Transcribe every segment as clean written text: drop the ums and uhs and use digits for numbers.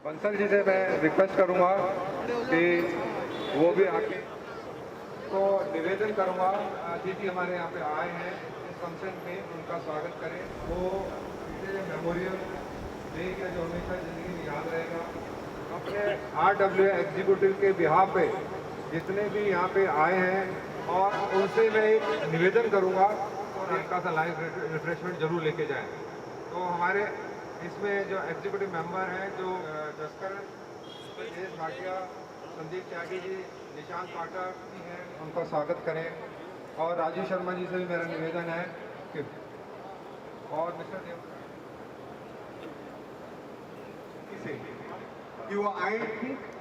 बंसल जी से मैं रिक्वेस्ट करूंगा कि वो भी आके तो निवेदन करूंगा दीदी हमारे यहाँ पे आए हैं इस फंक्शन में, उनका स्वागत करें। वो मेमोरियल डे का जो हमेशा जिंदगी में याद रहेगा। अपने RWA एग्जीक्यूटिव के बिहाफ पे जितने भी यहाँ पे आए हैं और उनसे मैं एक निवेदन करूँगा और हल्का सा लाइव रिफ्रेशमेंट जरूर लेके जाएं। तो हमारे इसमें जो एग्जीक्यूटिव मेंबर हैं, जो जसकर भाटिया, संदीप त्यागी जी, निशांत पाठक जी हैं, उनका स्वागत करें। और राजीव शर्मा जी से भी मेरा निवेदन है कि और मिस्टर देव कि वो आए,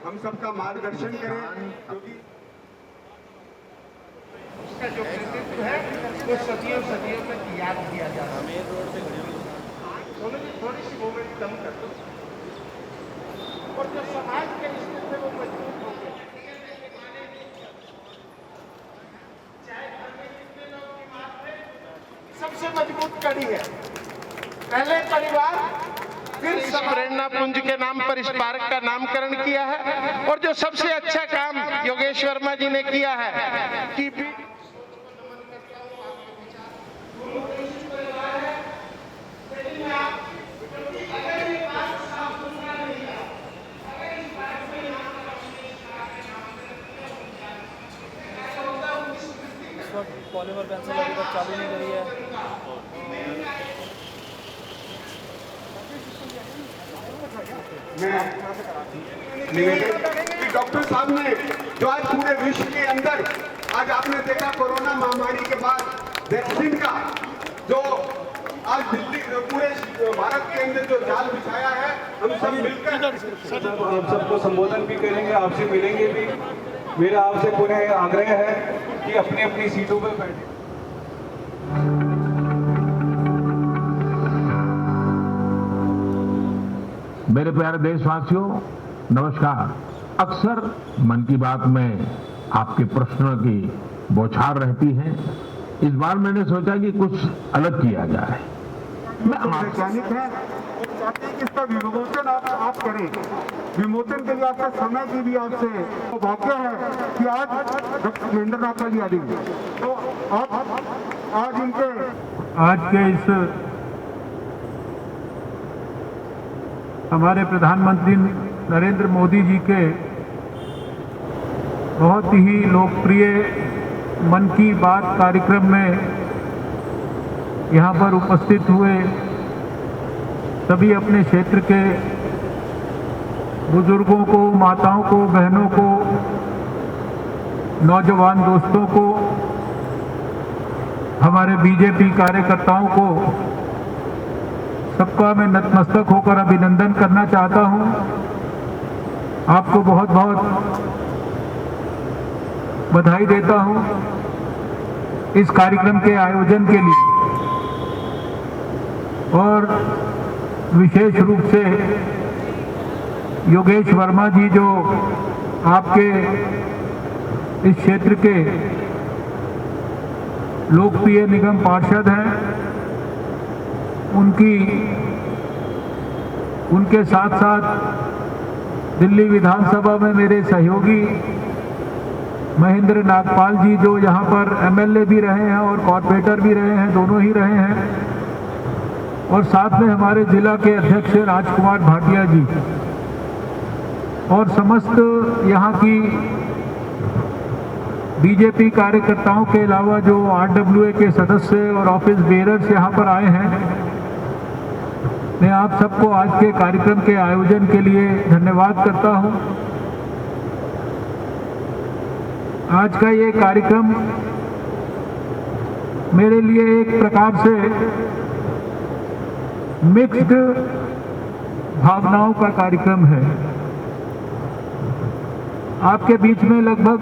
हम सबका मार्गदर्शन करें, क्योंकि उसका जो कृतित्व है वो सदियों सदियों तक याद किया जा रहा है। थोड़ी सी मूवमेंट कम कर दो और जो समाज के रिश्ते थे वो मजबूत हो गए। चाहे घर में कितने लोग बीमार थे, सबसे मजबूत कड़ी है पहले परिवार, फिर इस प्रेरणा पुंज के नाम पर इस पार्क का नामकरण किया है। और जो सबसे अच्छा काम योगेश वर्मा जी ने किया है कि पॉलीमर पेंसिल अभी तक चालू नहीं करी है। मैं निवेदन कि डॉक्टर साहब ने जो आज पूरे विश्व के अंदर आज आपने देखा कोरोना महामारी के बाद वैक्सीन का जो आज दिल्ली पूरे भारत के अंदर जो जाल बिछाया है, हम सब मिलकर आप सबको संबोधन भी करेंगे, आपसे मिलेंगे भी। मेरा आपसे पुनः आग्रह है कि अपनी अपनी सीटों पर बैठे। मेरे प्यारे देशवासियों, नमस्कार। अक्सर मन की बात में आपके प्रश्नों की बौछार रहती है। इस बार मैंने सोचा कि कुछ अलग किया जाए। मैं वैज्ञानिक है, चाहते हैं कि इसका विमोचन आप करें। विमोचन के लिए आपका समय की भी आपसे भाग्य है कि आज डॉक्टर महेंद्र नाथ जी आ रही है, तो आप आज इनके आज के इस हमारे प्रधानमंत्री नरेंद्र मोदी जी के बहुत ही लोकप्रिय मन की बात कार्यक्रम में यहाँ पर उपस्थित हुए सभी अपने क्षेत्र के बुजुर्गों को, माताओं को, बहनों को, नौजवान दोस्तों को, हमारे बीजेपी कार्यकर्ताओं को, सबका मैं नतमस्तक होकर अभिनंदन करना चाहता हूं। आपको बहुत बहुत बधाई देता हूं इस कार्यक्रम के आयोजन के लिए। और विशेष रूप से योगेश वर्मा जी, जो आपके इस क्षेत्र के लोकप्रिय निगम पार्षद हैं, उनके साथ साथ दिल्ली विधानसभा में मेरे सहयोगी महेंद्र नागपाल जी, जो यहाँ पर MLA भी रहे हैं और कॉर्पोरेटर भी रहे हैं, दोनों ही रहे हैं, और साथ में हमारे जिला के अध्यक्ष राजकुमार भाटिया जी, और समस्त यहाँ की बीजेपी कार्यकर्ताओं के अलावा जो RWA के सदस्य और ऑफिस बेयरर्स यहाँ पर आए हैं, मैं आप सबको आज के कार्यक्रम के आयोजन के लिए धन्यवाद करता हूँ। आज का ये कार्यक्रम मेरे लिए एक प्रकार से मिक्स्ड भावनाओं का कार्यक्रम है। आपके बीच में लगभग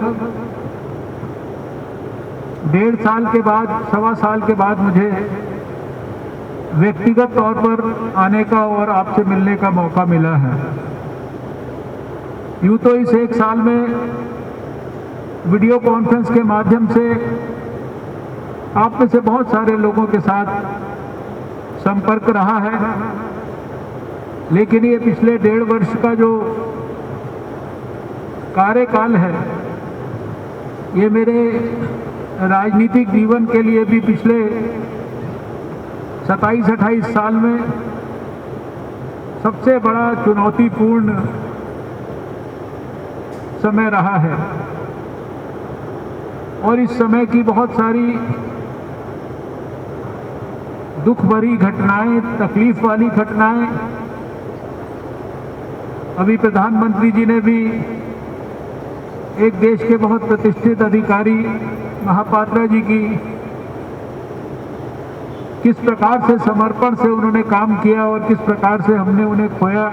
1.5 साल के बाद, 1.25 साल के बाद मुझे व्यक्तिगत तौर पर आने का और आपसे मिलने का मौका मिला है। यूं तो इस 1 साल में वीडियो कॉन्फ्रेंस के माध्यम से आप में से बहुत सारे लोगों के साथ संपर्क रहा है, लेकिन ये पिछले 1.5 वर्ष का जो कार्यकाल है, ये मेरे राजनीतिक जीवन के लिए भी पिछले 27-28 साल में सबसे बड़ा चुनौतीपूर्ण समय रहा है। और इस समय की बहुत सारी दुख भरी घटनाएं, तकलीफ वाली घटनाएं, अभी प्रधानमंत्री जी ने भी एक देश के बहुत प्रतिष्ठित अधिकारी महापात्रा जी की किस प्रकार से समर्पण से उन्होंने काम किया और किस प्रकार से हमने उन्हें खोया।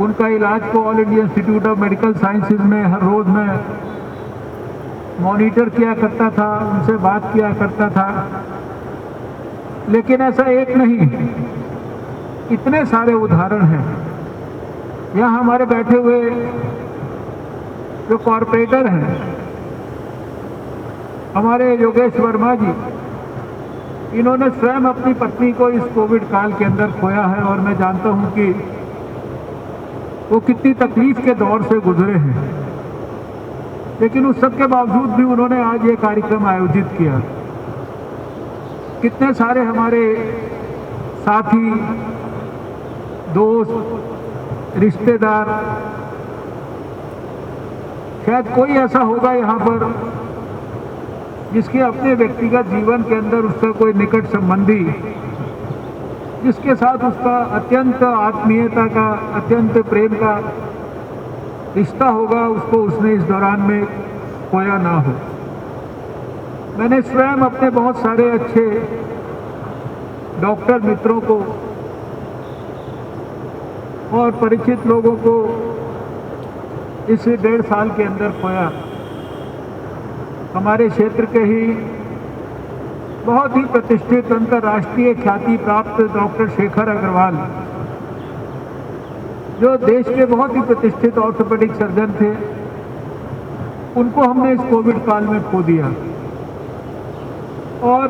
उनका इलाज को all India institute of medical sciences में हर रोज मैं मॉनिटर किया करता था, उनसे बात किया करता था। लेकिन ऐसा एक नहीं, इतने सारे उदाहरण हैं। यहाँ हमारे बैठे हुए जो कॉरपोरेटर हैं, हमारे योगेश वर्मा जी, इन्होंने स्वयं अपनी पत्नी को इस कोविड काल के अंदर खोया है और मैं जानता हूं कि वो कितनी तकलीफ के दौर से गुजरे हैं। लेकिन उस सब के बावजूद भी उन्होंने आज ये कार्यक्रम आयोजित किया। कितने सारे हमारे साथी, दोस्त, रिश्तेदार, शायद कोई ऐसा होगा यहाँ पर जिसके अपने व्यक्तिगत जीवन के अंदर उसका कोई निकट संबंधी, जिसके साथ उसका अत्यंत आत्मीयता का, अत्यंत प्रेम का रिश्ता होगा, उसको उसने इस दौरान में खोया ना हो। मैंने स्वयं अपने बहुत सारे अच्छे डॉक्टर मित्रों को और परिचित लोगों को इस 1.5 साल के अंदर खोया। हमारे क्षेत्र के ही बहुत ही प्रतिष्ठित अंतर्राष्ट्रीय ख्याति प्राप्त डॉक्टर शेखर अग्रवाल, जो देश के बहुत ही प्रतिष्ठित ऑर्थोपेडिक सर्जन थे, उनको हमने इस कोविड काल में खो दिया। और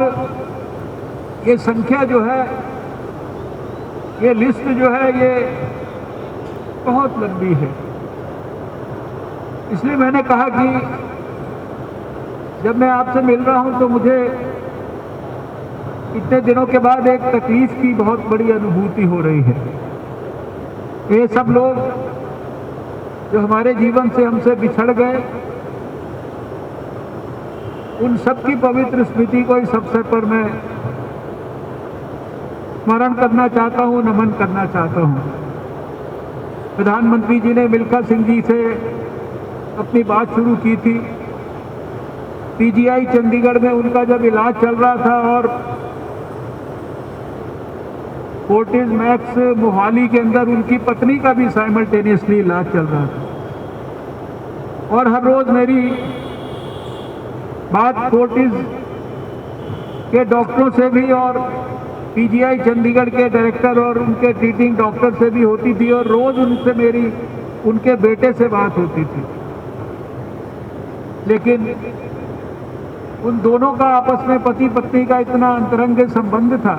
ये संख्या जो है, ये लिस्ट जो है, ये बहुत लंबी है। इसलिए मैंने कहा कि जब मैं आपसे मिल रहा हूं तो मुझे इतने दिनों के बाद एक तकलीफ की बहुत बड़ी अनुभूति हो रही है। ये सब लोग जो हमारे जीवन से हमसे बिछड़ गए, उन सब की पवित्र स्मृति को इस अवसर पर मैं स्मरण करना चाहता हूं, नमन करना चाहता हूं। प्रधानमंत्री जी ने मिल्खा सिंह जी से अपनी बात शुरू की थी। पीजीआई चंडीगढ़ में उनका जब इलाज चल रहा था और फोर्टिस मैक्स मोहाली के अंदर उनकी पत्नी का भी साइमल्टेनियसली इलाज चल रहा था। और हर रोज मेरी बात फोर्टिस के डॉक्टरों से भी और पीजीआई चंडीगढ़ के डायरेक्टर और उनके ट्रीटिंग डॉक्टर से भी होती थी, और रोज उनसे मेरी उनके बेटे से बात होती थी। लेकिन उन दोनों का आपस में पति पत्नी का इतना अंतरंग संबंध था।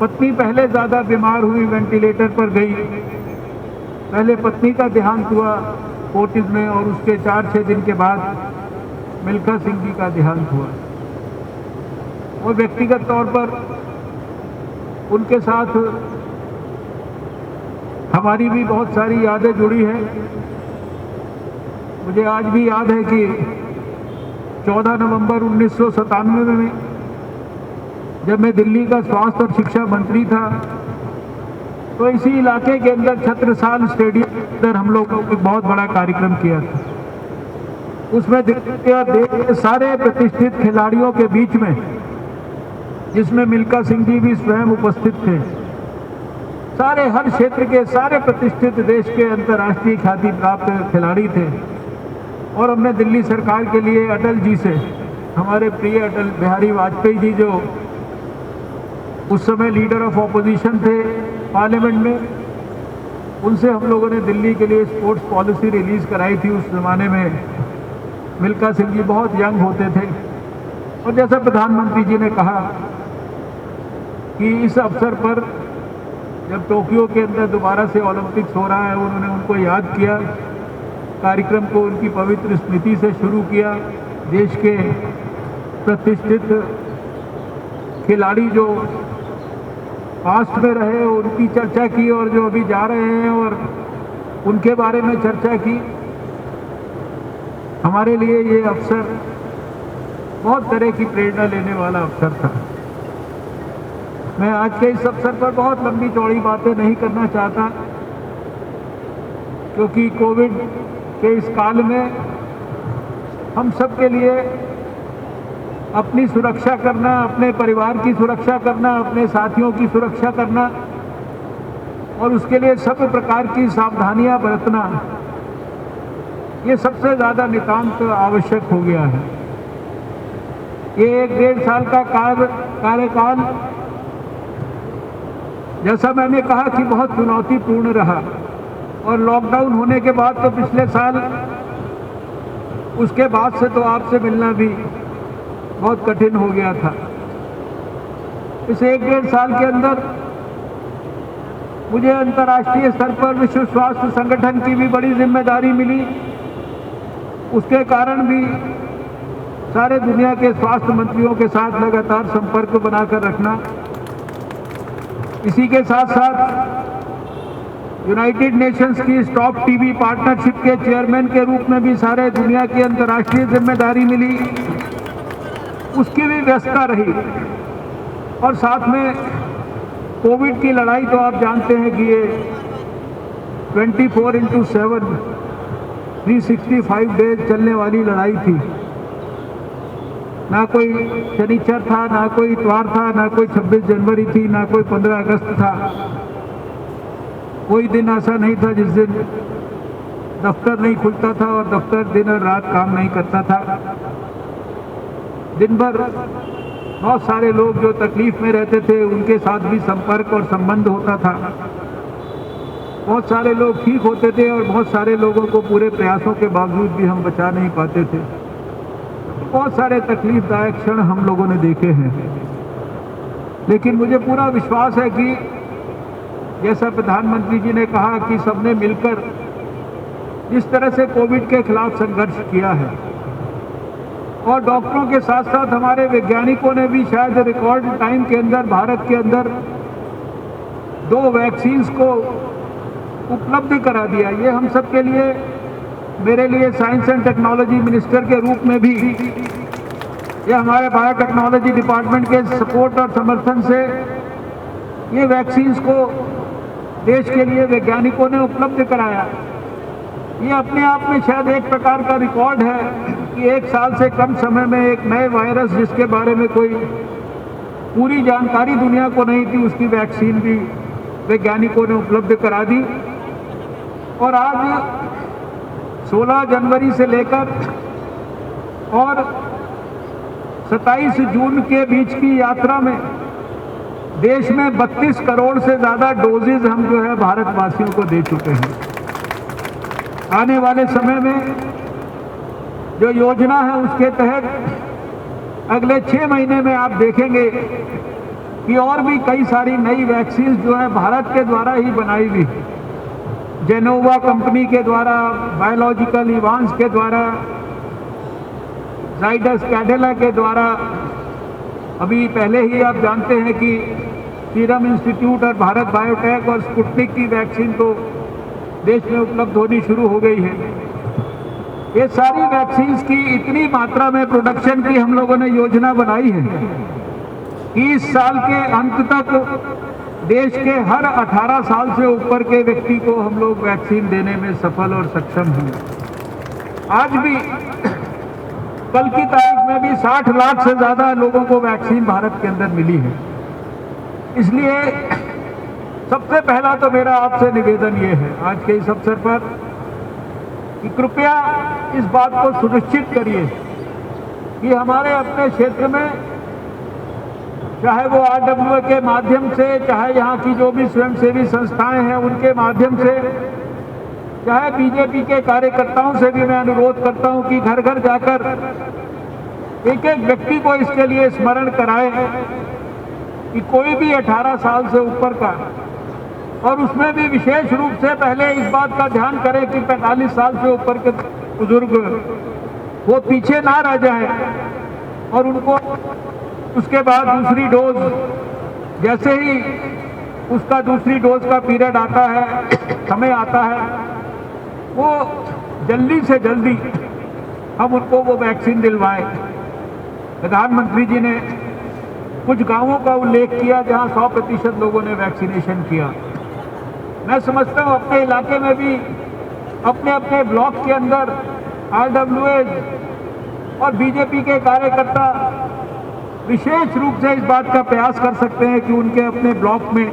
पत्नी पहले ज्यादा बीमार हुई, वेंटिलेटर पर गई। पहले पत्नी का देहांत हुआ फोर्टिस में और उसके 4-6 दिन के बाद मिल्खा सिंह जी का देहांत हुआ। और व्यक्तिगत तौर पर उनके साथ हमारी भी बहुत सारी यादें जुड़ी हैं। मुझे आज भी याद है कि 14 नवंबर 1997 में जब मैं दिल्ली का स्वास्थ्य और शिक्षा मंत्री था, तो इसी इलाके के अंदर छत्रसाल स्टेडियम के अंदर हम लोगों ने एक बहुत बड़ा कार्यक्रम किया था। उसमें देश के सारे प्रतिष्ठित खिलाड़ियों के बीच में, जिसमें मिल्खा सिंह जी भी स्वयं उपस्थित थे, सारे हर क्षेत्र के सारे प्रतिष्ठित देश के अंतर्राष्ट्रीय ख्याति प्राप्त खिलाड़ी थे। और हमने दिल्ली सरकार के लिए अटल जी से, हमारे प्रिय अटल बिहारी वाजपेयी जी जो उस समय लीडर ऑफ ऑपोजिशन थे पार्लियामेंट में, उनसे हम लोगों ने दिल्ली के लिए स्पोर्ट्स पॉलिसी रिलीज कराई थी। उस जमाने में मिल्खा सिंह जी बहुत यंग होते थे। और जैसा प्रधानमंत्री जी ने कहा कि इस अवसर पर जब टोक्यो के अंदर दोबारा से ओलंपिक्स हो रहा है, उन्होंने उनको याद किया, कार्यक्रम को उनकी पवित्र स्मृति से शुरू किया। देश के प्रतिष्ठित खिलाड़ी जो पास्ट में रहे उनकी चर्चा की, और जो अभी जा रहे हैं और उनके बारे में चर्चा की। हमारे लिए ये अवसर बहुत तरह की प्रेरणा लेने वाला अवसर था। मैं आज के इस अवसर पर बहुत लंबी चौड़ी बातें नहीं करना चाहता, क्योंकि कोविड के इस काल में हम सब के लिए अपनी सुरक्षा करना, अपने परिवार की सुरक्षा करना, अपने साथियों की सुरक्षा करना और उसके लिए सब प्रकार की सावधानियां बरतना, ये सबसे ज़्यादा नितांत आवश्यक हो गया है। ये 1-1.5 साल का कार्यकाल, जैसा मैंने कहा कि बहुत चुनौतीपूर्ण रहा, और लॉकडाउन होने के बाद तो पिछले साल, उसके बाद से तो आपसे मिलना भी बहुत कठिन हो गया था। इस 1-1.5 साल के अंदर मुझे अंतर्राष्ट्रीय स्तर पर विश्व स्वास्थ्य संगठन की भी बड़ी जिम्मेदारी मिली। उसके कारण भी सारे दुनिया के स्वास्थ्य मंत्रियों के साथ लगातार संपर्क बनाकर रखना। इसी के साथ साथ यूनाइटेड नेशंस की स्टॉप टीबी पार्टनरशिप के चेयरमैन के रूप में भी सारे दुनिया की अंतर्राष्ट्रीय जिम्मेदारी मिली, उसकी भी व्यस्तता रही। और साथ में कोविड की लड़ाई तो आप जानते हैं कि ये 24/7 365 डेज चलने वाली लड़ाई थी। ना कोई शनिचर था, ना कोई इतवार था, ना कोई 26 जनवरी थी, ना कोई 15 अगस्त था। कोई दिन ऐसा नहीं था जिस दिन दफ्तर नहीं खुलता था और दफ्तर दिन और रात काम नहीं करता था। दिन भर बहुत सारे लोग जो तकलीफ में रहते थे उनके साथ भी संपर्क और संबंध होता था। बहुत सारे लोग ठीक होते थे और बहुत सारे लोगों को पूरे प्रयासों के बावजूद भी हम बचा नहीं पाते थे। बहुत सारे तकलीफदायक क्षण हम लोगों ने देखे हैं, लेकिन मुझे पूरा विश्वास है कि जैसा प्रधानमंत्री जी ने कहा कि सबने मिलकर जिस तरह से कोविड के खिलाफ संघर्ष किया है, और डॉक्टरों के साथ साथ हमारे वैज्ञानिकों ने भी शायद रिकॉर्ड टाइम के अंदर भारत के अंदर 2 वैक्सीन्स को उपलब्ध करा दिया। ये हम सब के लिए, मेरे लिए साइंस एंड टेक्नोलॉजी मिनिस्टर के रूप में भी, ये हमारे बायोटेक्नोलॉजी डिपार्टमेंट के सपोर्ट और समर्थन से ये वैक्सीन्स को देश के लिए वैज्ञानिकों ने उपलब्ध कराया। ये अपने आप में शायद एक प्रकार का रिकॉर्ड है कि 1 साल से कम समय में एक नए वायरस, जिसके बारे में कोई पूरी जानकारी दुनिया को नहीं थी, उसकी वैक्सीन भी वैज्ञानिकों ने उपलब्ध करा दी। और आज 16 जनवरी से लेकर और 27 जून के बीच की यात्रा में देश में 32 करोड़ से ज़्यादा डोजेज हम जो है भारतवासियों को दे चुके हैं। आने वाले समय में जो योजना है उसके तहत अगले 6 महीने में आप देखेंगे कि और भी कई सारी नई वैक्सीन जो है भारत के द्वारा ही बनाई हुई, जेनोवा कंपनी के द्वारा, बायोलॉजिकल इवांस के द्वारा, जाइडस कैडिला के द्वारा। अभी पहले ही आप जानते हैं कि सीरम इंस्टीट्यूट और भारत बायोटेक और स्पुतनिक की वैक्सीन तो देश में उपलब्ध होनी शुरू हो गई है। ये सारी वैक्सीन की इतनी मात्रा में प्रोडक्शन की हम लोगों ने योजना बनाई है कि इस साल के अंत तक देश के हर 18 साल से ऊपर के व्यक्ति को हम लोग वैक्सीन देने में सफल और सक्षम हैं। आज भी, कल की तारीख में भी 60 लाख से ज़्यादा लोगों को वैक्सीन भारत के अंदर मिली है। इसलिए सबसे पहला तो मेरा आपसे निवेदन ये है आज के इस अवसर पर कि कृपया इस बात को सुनिश्चित करिए कि हमारे अपने क्षेत्र में, चाहे वो RWA के माध्यम से, चाहे यहाँ की जो भी स्वयंसेवी संस्थाएं हैं उनके माध्यम से, चाहे बीजेपी के कार्यकर्ताओं से भी मैं अनुरोध करता हूँ कि घर घर जाकर एक एक व्यक्ति को इसके लिए स्मरण कराएं कि कोई भी 18 साल से ऊपर का और उसमें भी विशेष रूप से पहले इस बात का ध्यान करें कि 45 साल से ऊपर के बुजुर्ग वो पीछे ना रह जाएं और उनको उसके बाद दूसरी डोज, जैसे ही उसका दूसरी डोज का पीरियड आता है, समय आता है, वो जल्दी से जल्दी हम उनको वो वैक्सीन दिलवाएं। प्रधानमंत्री जी ने कुछ गांवों का उल्लेख किया जहां 100% लोगों ने वैक्सीनेशन किया। मैं समझता हूं अपने इलाके में भी अपने अपने ब्लॉक के अंदर RWA और बीजेपी के कार्यकर्ता विशेष रूप से इस बात का प्रयास कर सकते हैं कि उनके अपने ब्लॉक में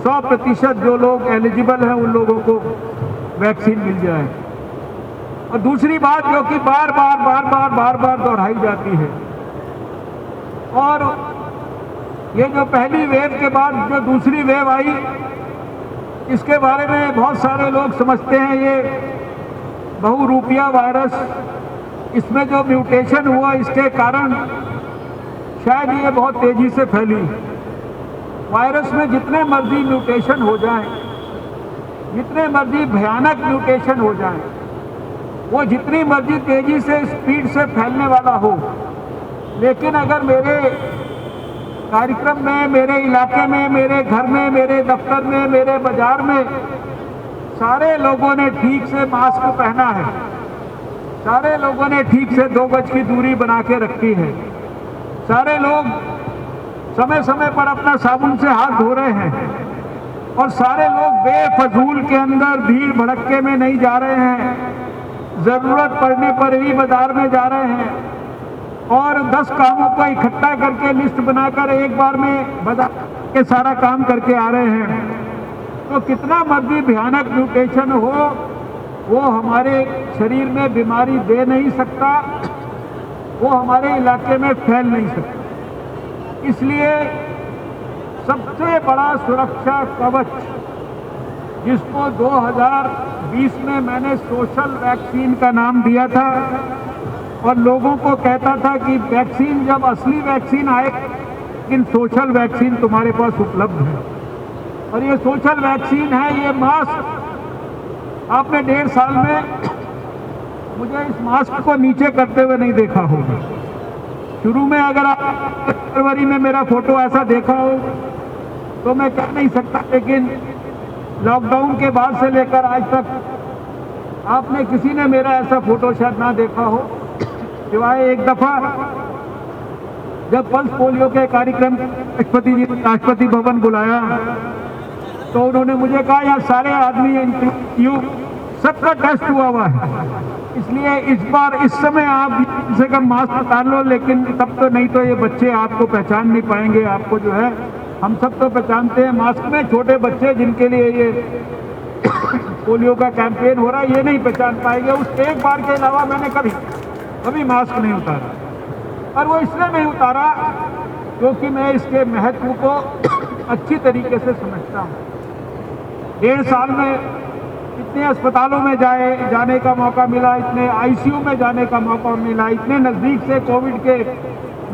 100% जो लोग एलिजिबल हैं उन लोगों को वैक्सीन मिल जाए। और दूसरी बात जो कि बार बार दोहराई जाती है, और ये जो पहली वेव के बाद जो दूसरी वेव आई, इसके बारे में बहुत सारे लोग समझते हैं ये बहुरूपिया वायरस, इसमें जो म्यूटेशन हुआ इसके कारण शायद ये बहुत तेजी से फैली। वायरस में जितने मर्जी म्यूटेशन हो जाएं, जितने मर्जी भयानक म्यूटेशन हो जाएं, वो जितनी मर्जी तेजी से स्पीड से फैलने वाला हो, लेकिन अगर मेरे कार्यक्रम में, मेरे इलाके में, मेरे घर में, मेरे दफ्तर में, मेरे बाजार में सारे लोगों ने ठीक से मास्क पहना है, सारे लोगों ने ठीक से 2 गज की दूरी बना के रखी है, सारे लोग समय समय पर अपना साबुन से हाथ धो रहे हैं, और सारे लोग बेफजूल के अंदर भीड़ भड़क्के में नहीं जा रहे हैं, जरूरत पड़ने पर ही बाजार में जा रहे हैं और 10 कामों को इकट्ठा करके लिस्ट बनाकर एक बार में बाजार के सारा काम करके आ रहे हैं, तो कितना मर्जी भयानक म्यूटेशन हो वो हमारे शरीर में बीमारी दे नहीं सकता, वो हमारे इलाके में फैल नहीं सकता। इसलिए सबसे बड़ा सुरक्षा कवच, जिसको 2020 में मैंने सोशल वैक्सीन का नाम दिया था और लोगों को कहता था कि वैक्सीन जब असली वैक्सीन आए, लेकिन सोशल वैक्सीन तुम्हारे पास उपलब्ध है, और ये सोशल वैक्सीन है ये मास्क। आपने 1.5 साल में मुझे इस मास्क को नीचे करते हुए नहीं देखा होगा। शुरू में अगर आप फरवरी में मेरा फोटो ऐसा देखा हो तो मैं कह नहीं सकता, लेकिन लॉकडाउन के बाद से लेकर आज तक आपने किसी ने मेरा ऐसा फोटो शायद ना देखा हो, सिवाय एक दफा जब पल्स पोलियो के कार्यक्रम राष्ट्रपति जी ने राष्ट्रपति भवन बुलाया तो उन्होंने मुझे कहा यार सारे आदमी सबका टेस्ट हुआ है, इसलिए इस बार इस समय आप कम से कम मास्क उतार लो, लेकिन तब तो नहीं तो ये बच्चे आपको पहचान नहीं पाएंगे। आपको जो है हम सब तो पहचानते हैं मास्क में, छोटे बच्चे जिनके लिए ये पोलियो का कैंपेन हो रहा है ये नहीं पहचान पाएंगे। उस एक बार के अलावा मैंने कभी मास्क नहीं उतारा, और वो इसलिए नहीं उतारा क्योंकि मैं इसके महत्व को अच्छी तरीके से समझता हूँ। 1.5 साल में इतने अस्पतालों में जाने का मौका मिला, इतने ICU में जाने का मौका मिला, इतने नज़दीक से कोविड के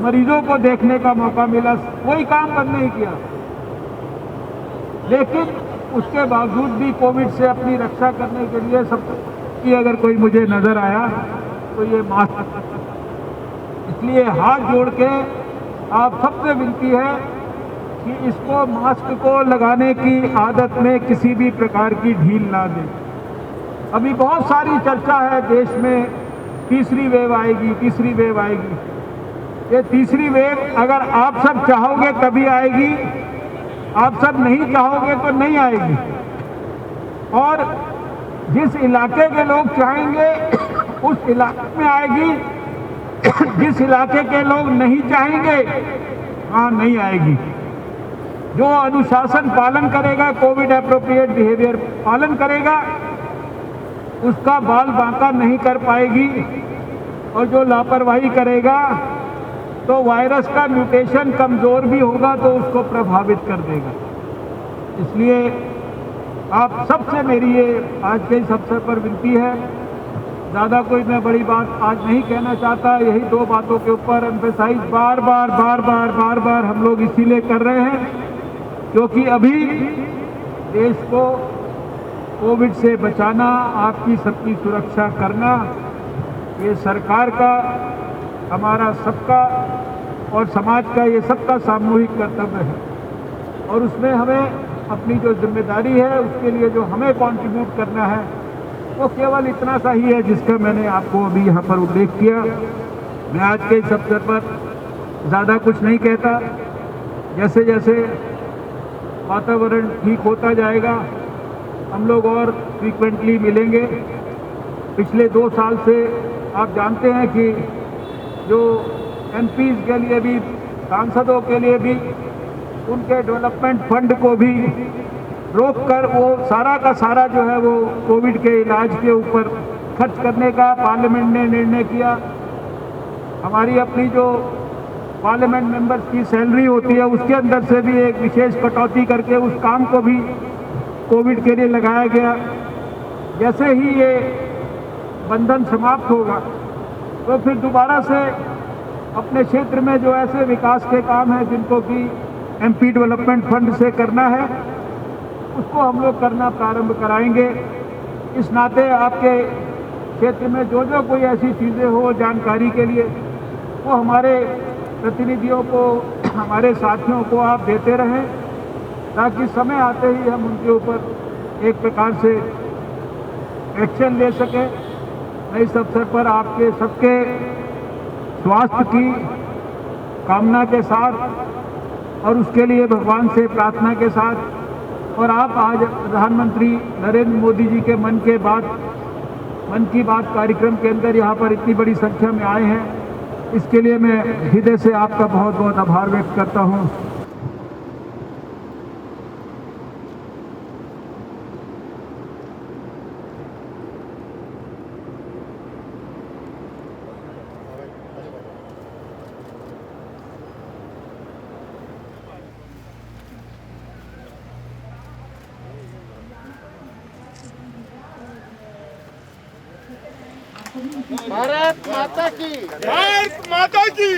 मरीजों को देखने का मौका मिला, कोई काम बंद नहीं किया, लेकिन उसके बावजूद भी कोविड से अपनी रक्षा करने के लिए सबकी अगर कोई मुझे नज़र आया तो ये मास्क। इसलिए हाथ जोड़ के आप सबसे विनती है कि इसको मास्क को लगाने की आदत में किसी भी प्रकार की ढील ना दें। अभी बहुत सारी चर्चा है देश में, तीसरी वेव आएगी, तीसरी वेव आएगी। ये तीसरी वेव अगर आप सब चाहोगे तभी आएगी, आप सब नहीं चाहोगे तो नहीं आएगी। और जिस इलाके के लोग चाहेंगे उस इलाके में आएगी, जिस इलाके के लोग नहीं चाहेंगे वहाँ नहीं आएगी। जो अनुशासन पालन करेगा, कोविड एप्रोप्रिएट बिहेवियर पालन करेगा, उसका बाल बांका नहीं कर पाएगी, और जो लापरवाही करेगा तो वायरस का म्यूटेशन कमज़ोर भी होगा तो उसको प्रभावित कर देगा। इसलिए आप सबसे मेरी ये आज के इस अवसर पर विनती है, ज़्यादा कोई मैं बड़ी बात आज नहीं कहना चाहता, यही 2 बातों के ऊपर एम्फेसाइज बार बार हम लोग इसीलिए कर रहे हैं क्योंकि अभी देश को कोविड से बचाना, आपकी सबकी सुरक्षा करना, ये सरकार का, हमारा सबका और समाज का, ये सबका सामूहिक कर्तव्य है। और उसमें हमें अपनी जो जिम्मेदारी है, उसके लिए जो हमें कंट्रीब्यूट करना है, वो केवल इतना सा ही है जिसका मैंने आपको अभी यहाँ पर उल्लेख किया। मैं आज के इस अवसर पर ज़्यादा कुछ नहीं कहता। जैसे जैसे वातावरण ठीक होता जाएगा, हम लोग और फ्रीक्वेंटली मिलेंगे। पिछले 2 साल से आप जानते हैं कि जो एमपीज़ के लिए भी, सांसदों के लिए भी, उनके डेवलपमेंट फंड को भी रोककर वो सारा का सारा जो है वो कोविड के इलाज के ऊपर खर्च करने का पार्लियामेंट ने निर्णय किया। हमारी अपनी जो पार्लियामेंट मेंबर्स की सैलरी होती है, उसके अंदर से भी एक विशेष कटौती करके उस काम को भी कोविड के लिए लगाया गया। जैसे ही ये बंधन समाप्त होगा तो फिर दोबारा से अपने क्षेत्र में जो ऐसे विकास के काम हैं जिनको कि एमपी डेवलपमेंट फंड से करना है, उसको हम लोग करना प्रारंभ कराएंगे। इस नाते आपके क्षेत्र में जो जो कोई ऐसी चीज़ें हो जानकारी के लिए, वो हमारे प्रतिनिधियों को, हमारे साथियों को आप देते रहें, ताकि समय आते ही हम उनके ऊपर एक प्रकार से एक्शन ले सकें। मैं इस अवसर पर आपके सबके स्वास्थ्य की कामना के साथ और उसके लिए भगवान से प्रार्थना के साथ, और आप आज प्रधानमंत्री नरेंद्र मोदी जी के मन की बात कार्यक्रम के अंदर यहाँ पर इतनी बड़ी संख्या में आए हैं, इसके लिए मैं हृदय से आपका बहुत बहुत आभार व्यक्त करता हूँ। भारत माता की, भारत माता की